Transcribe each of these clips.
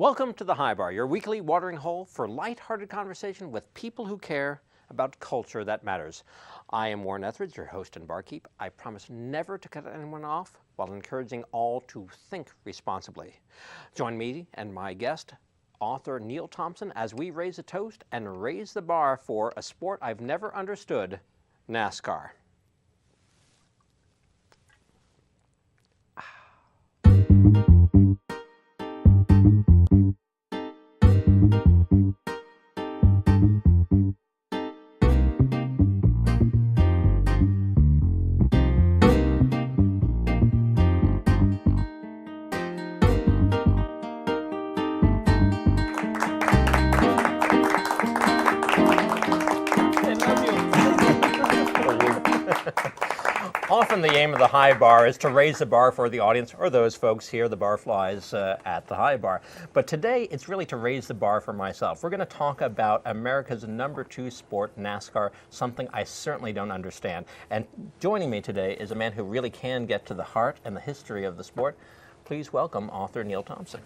Welcome to the High Bar, your weekly watering hole for light-hearted conversation with people who care about culture that matters. I am Warren Etheridge, your host and barkeep. I promise never to cut anyone off while encouraging all to think responsibly. Join me and my guest, author Neal Thompson, as we raise a toast and raise the bar for a sport I've never understood, NASCAR. Often the aim of the High Bar is to raise the bar for the audience or those folks here, the barflies at the High Bar. But today it's really to raise the bar for myself. We're going to talk about America's #2 sport, NASCAR, something I certainly don't understand. And joining me today is a man who really can get to the heart and the history of the sport. Please welcome author Neal Thompson.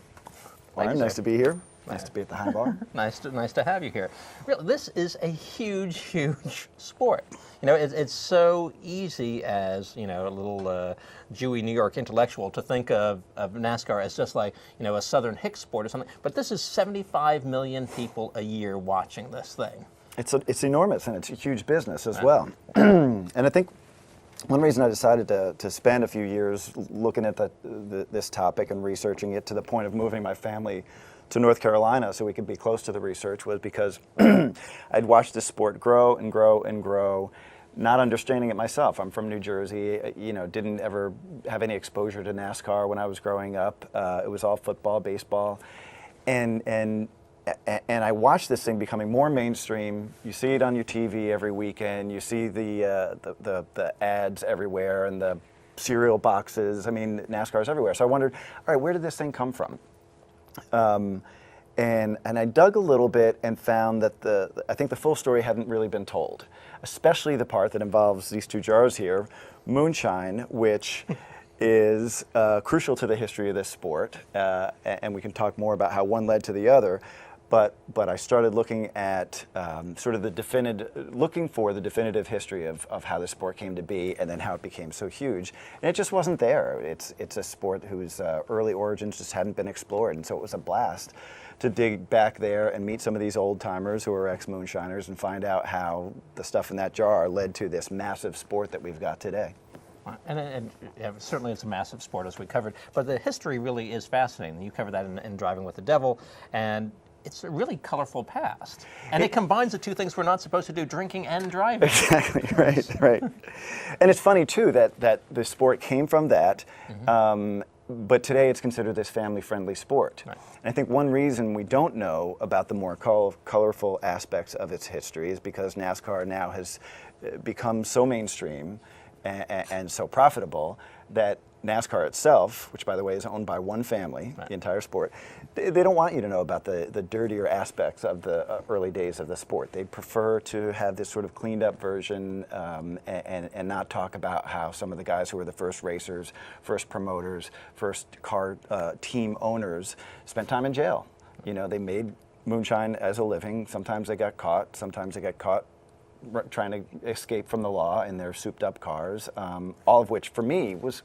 Warren, nice to be here. Nice to be at the High Bar. Nice to have you here. Really, this is a huge, huge sport. You know, it's so easy as, you know, a little Jewy New York intellectual to think of NASCAR as just like, you know, a Southern Hicks sport or something. But this is 75 million people a year watching this thing. It's enormous, and it's a huge business as well. And I think one reason I decided to spend a few years looking at this topic and researching it to the point of moving my family to North Carolina so we could be close to the research was because I'd watched this sport grow and grow and grow, not understanding it myself. I'm from New Jersey, you know, didn't ever have any exposure to NASCAR when I was growing up. It was all football, baseball, and I watched this thing becoming more mainstream. You see it on your TV every weekend. You see the ads everywhere and the cereal boxes. I mean, NASCAR's everywhere. So I wondered, all right, where did this thing come from? And I dug a little bit and found that I think the full story hadn't really been told, especially the part that involves these two jars here, moonshine, which is crucial to the history of this sport, and we can talk more about how one led to the other. But I started looking at sort of looking for the definitive history of how the sport came to be and then how it became so huge. And it just wasn't there. It's a sport whose early origins just hadn't been explored. And so it was a blast to dig back there and meet some of these old timers who are ex-moonshiners and find out how the stuff in that jar led to this massive sport that we've got today. And certainly it's a massive sport, as we covered. But the history really is fascinating. You covered that in Driving with the Devil. And it's a really colorful past. And it combines the two things we're not supposed to do, drinking and driving. Exactly, right. And it's funny, too, that the sport came from that, but today it's considered this family-friendly sport. Right. And I think one reason we don't know about the more colorful aspects of its history is because NASCAR now has become so mainstream and so profitable that NASCAR itself, which by the way is owned by one family, right, the entire sport, they don't want you to know about the dirtier aspects of the early days of the sport. They prefer to have this sort of cleaned up version and not talk about how some of the guys who were the first racers, first promoters, first car team owners spent time in jail. You know, they made moonshine as a living. Sometimes they got caught. Sometimes they got caught trying to escape from the law in their souped up cars, all of which for me was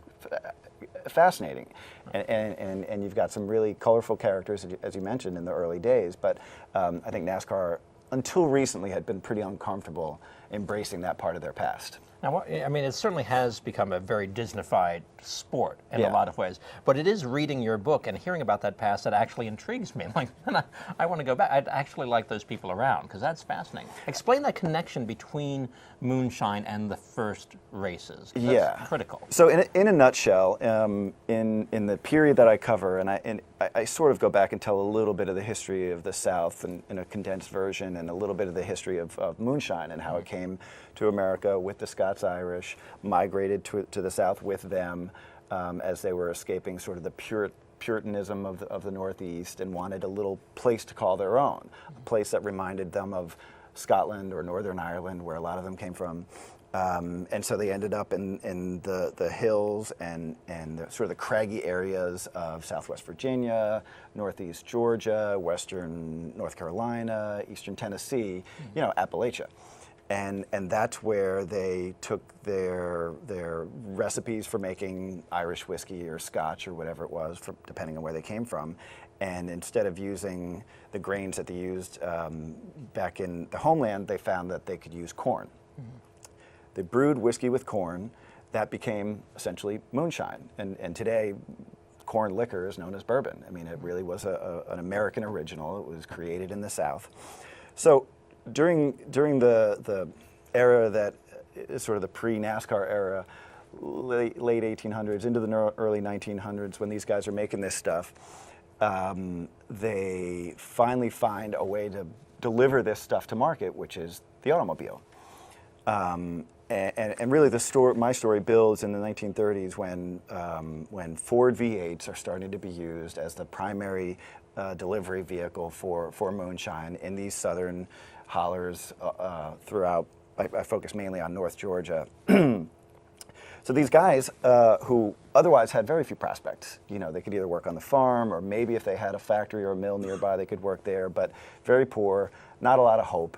fascinating. And you've got some really colorful characters, as you mentioned, in the early days, but I think NASCAR, until recently, had been pretty uncomfortable embracing that part of their past. Now, I mean, it certainly has become a very Disneyfied sport in a lot of ways, but it is reading your book and hearing about that past that actually intrigues me. Like, I want to go back. I'd actually like those people around because that's fascinating. Explain that connection between moonshine and the first races. That's critical. So in a nutshell, in the period that I cover, and I sort of go back and tell a little bit of the history of the South in a condensed version, and a little bit of the history of moonshine and how it came to America with the Scots-Irish, migrated to the South with them as they were escaping sort of the Puritanism of the Northeast and wanted a little place to call their own, a place that reminded them of Scotland or Northern Ireland, where a lot of them came from, And so they ended up in the hills and the, sort of the craggy areas of Southwest Virginia, Northeast Georgia, Western North Carolina, Eastern Tennessee, you know, Appalachia. And that's where they took their recipes for making Irish whiskey or Scotch or whatever it was, depending on where they came from. And instead of using the grains that they used back in the homeland, they found that they could use corn. They brewed whiskey with corn. That became essentially moonshine. And today, corn liquor is known as bourbon. I mean, it really was an American original. It was created in the South. So during the era that is sort of the pre-NASCAR era, late 1800s into the early 1900s, when these guys are making this stuff, they finally find a way to deliver this stuff to market, which is the automobile. And really, my story builds in the 1930s when Ford V8s are starting to be used as the primary delivery vehicle for moonshine in these southern hollers throughout. I focus mainly on North Georgia. So these guys who otherwise had very few prospects, you know, they could either work on the farm or maybe if they had a factory or a mill nearby, they could work there, but very poor, not a lot of hope.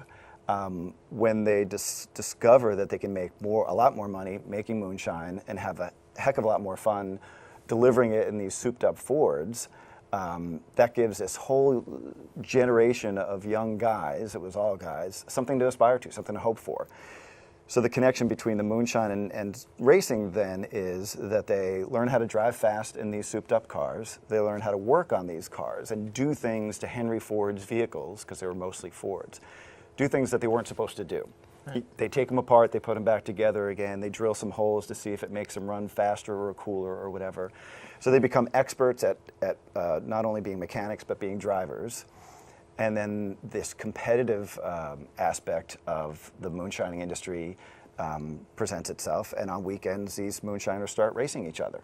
When they discover that they can make a lot more money making moonshine and have a heck of a lot more fun delivering it in these souped up Fords, that gives this whole generation of young guys, it was all guys, something to aspire to, something to hope for. So the connection between the moonshine and racing then is that they learn how to drive fast in these souped up cars. They learn how to work on these cars and do things to Henry Ford's vehicles, because they were mostly Fords, do things that they weren't supposed to do. Right. They take them apart, they put them back together again, they drill some holes to see if it makes them run faster or cooler or whatever. So they become experts at not only being mechanics, but being drivers. And then this competitive aspect of the moonshining industry presents itself, and on weekends these moonshiners start racing each other.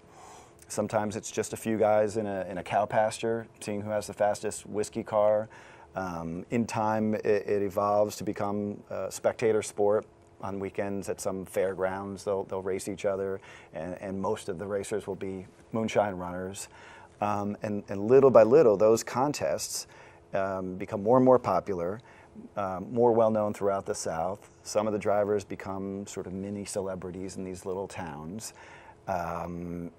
Sometimes it's just a few guys in a cow pasture, seeing who has the fastest whiskey car. In time, it evolves to become a spectator sport. On weekends at some fairgrounds, they'll race each other, and most of the racers will be moonshine runners. And little by little, those contests become more and more popular, more well-known throughout the South. Some of the drivers become sort of mini celebrities in these little towns. And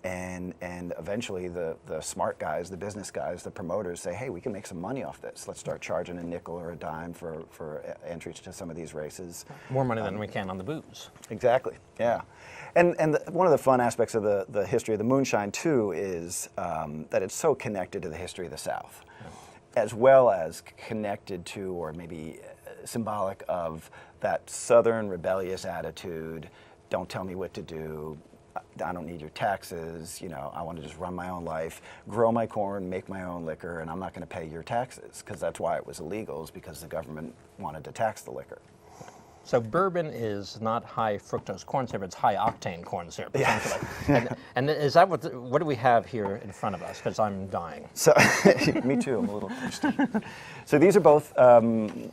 eventually the smart guys, the business guys, the promoters say, hey, we can make some money off this. Let's start charging a nickel or a dime for entries to some of these races. More money than we can on the booze. Exactly, yeah. And one of the fun aspects of the history of the moonshine, too, is that it's so connected to the history of the South, as well as connected to, or maybe symbolic of, that Southern rebellious attitude, don't tell me what to do, I don't need your taxes, you know, I want to just run my own life, grow my corn, make my own liquor, and I'm not going to pay your taxes, because that's why it was illegal, is because the government wanted to tax the liquor. So bourbon is not high fructose corn syrup, it's high octane corn syrup, essentially. And is that what do we have here in front of us? Because I'm dying. So, me too, I'm a little thirsty. So these are both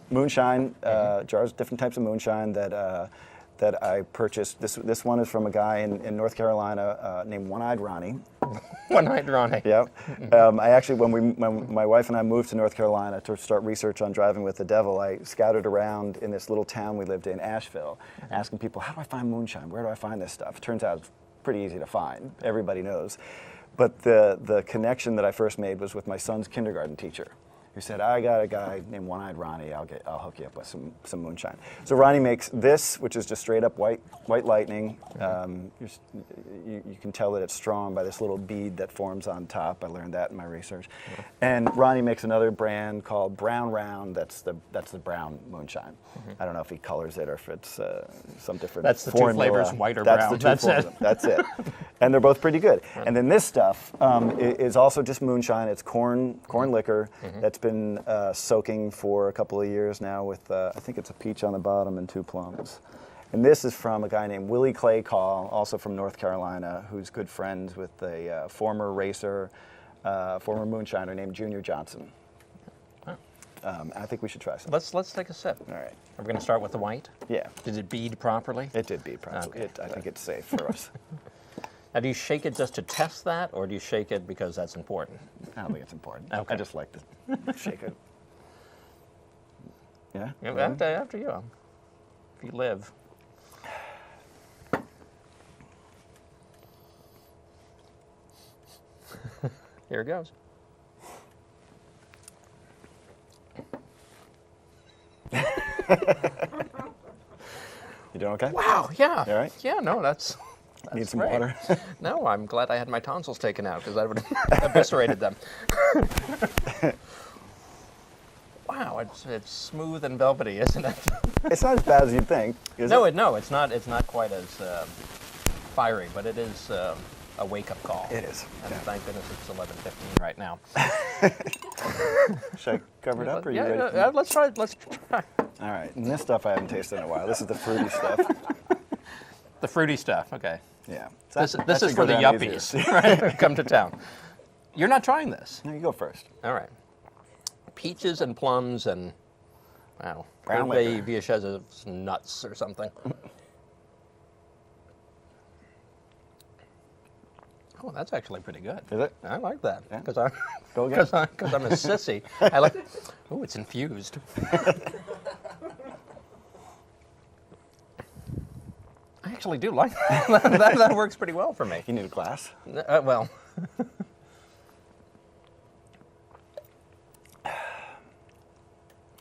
moonshine, jars, different types of moonshine that I purchased. This one is from a guy in North Carolina named One-Eyed Ronnie. One-Eyed Ronnie. Yep. I actually, when my wife and I moved to North Carolina to start research on driving with the devil, I scouted around in this little town we lived in, Asheville, asking people, how do I find moonshine? Where do I find this stuff? It turns out it's pretty easy to find. Everybody knows. But the connection that I first made was with my son's kindergarten teacher, who said, I got a guy named One-Eyed Ronnie, I'll hook you up with some moonshine. So Ronnie makes this, which is just straight up white lightning. You can tell that it's strong by this little bead that forms on top. I learned that in my research. And Ronnie makes another brand called Brown Round, that's the brown moonshine. I don't know if he colors it or if it's some different That's the formula. two flavors, white or that's brown. That's it. That's it. And they're both pretty good. And then this stuff is also just moonshine. It's corn liquor that's been soaking for a couple of years now with, I think it's a peach on the bottom and 2 plums. And this is from a guy named Willie Clay Call, also from North Carolina, who's good friends with a former racer, former moonshiner named Junior Johnson. I think we should try some. Let's take a sip. All right. Are we going to start with the white? Yeah. Did it bead properly? It did beat properly. Okay. I think it's safe for us. Now, do you shake it just to test that, or do you shake it because that's important? I don't think it's important. Okay. I just like to shake it. Yeah? After you. If you live. Here it goes. You doing okay? Wow, yeah. You all right? Yeah, no, that's Need some great. water? No, I'm glad I had my tonsils taken out because I would have eviscerated them. Wow, it's smooth and velvety, isn't it? It's not as bad as you'd think, is No, it? it's not. It's not quite as fiery, but it is a wake-up call. It is. And Yeah. thank goodness it's 11:15 right now. Should I cover it up, or are you Yeah, ready? yeah, let's try. Let's try. All right. And this stuff I haven't tasted in a while. This is the fruity stuff. The fruity stuff. Okay. Yeah. This That is should for go the down yuppies, easier. right? Come to town. You're not trying this. No, you go first. All right. Peaches and plums and, wow, Brown Hervé liquor. Villechaise's nuts or something. Oh, that's actually pretty good. Is it? I like that Yeah. because I'm Go again. because I'm a sissy. I like. Oh, it's infused. I actually do like that. That works pretty well for me. You need a glass? Well.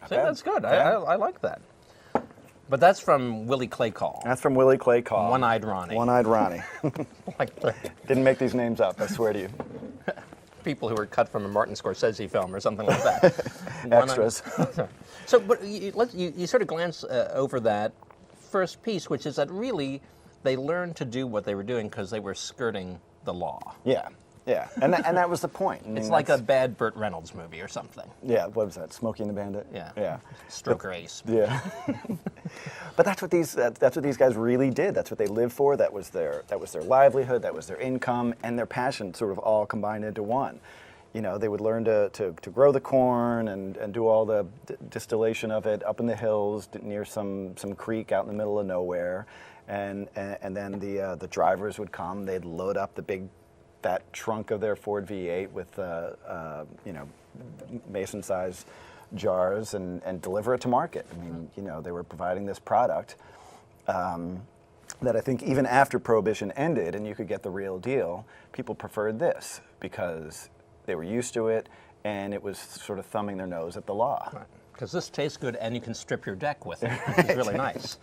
See, bad. that's good. Yeah. I like that. But that's from Willie Clay Call. That's from Willie Clay Call. One-Eyed Ronnie. One-Eyed Ronnie. Like the Didn't make these names up, I swear to you. people who were cut from a Martin Scorsese film or something like that. Extras. So, but you sort of glance over that first piece, which is that really they learned to do what they were doing because they were skirting the law. Yeah, yeah. And that was the point. I mean, It's like a that's- bad Burt Reynolds movie or something. Yeah, what was that? Smokey and the Bandit? Yeah. Yeah. Stroker Ace. Yeah. But that's what these guys really did. That's what they lived for. That was their livelihood. That was their income, and their passion sort of all combined into one. You know, they would learn to grow the corn and do all the distillation of it up in the hills near some creek out in the middle of nowhere, and then the drivers would come. They'd load up the big fat trunk of their Ford V8 with mason-sized jars and deliver it to market. I mean, you know, they were providing this product that I think even after Prohibition ended and you could get the real deal, people preferred this because they were used to it and it was sort of thumbing their nose at the law. Because this tastes good and you can strip your deck with it, which is really nice.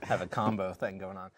Have a combo thing going on.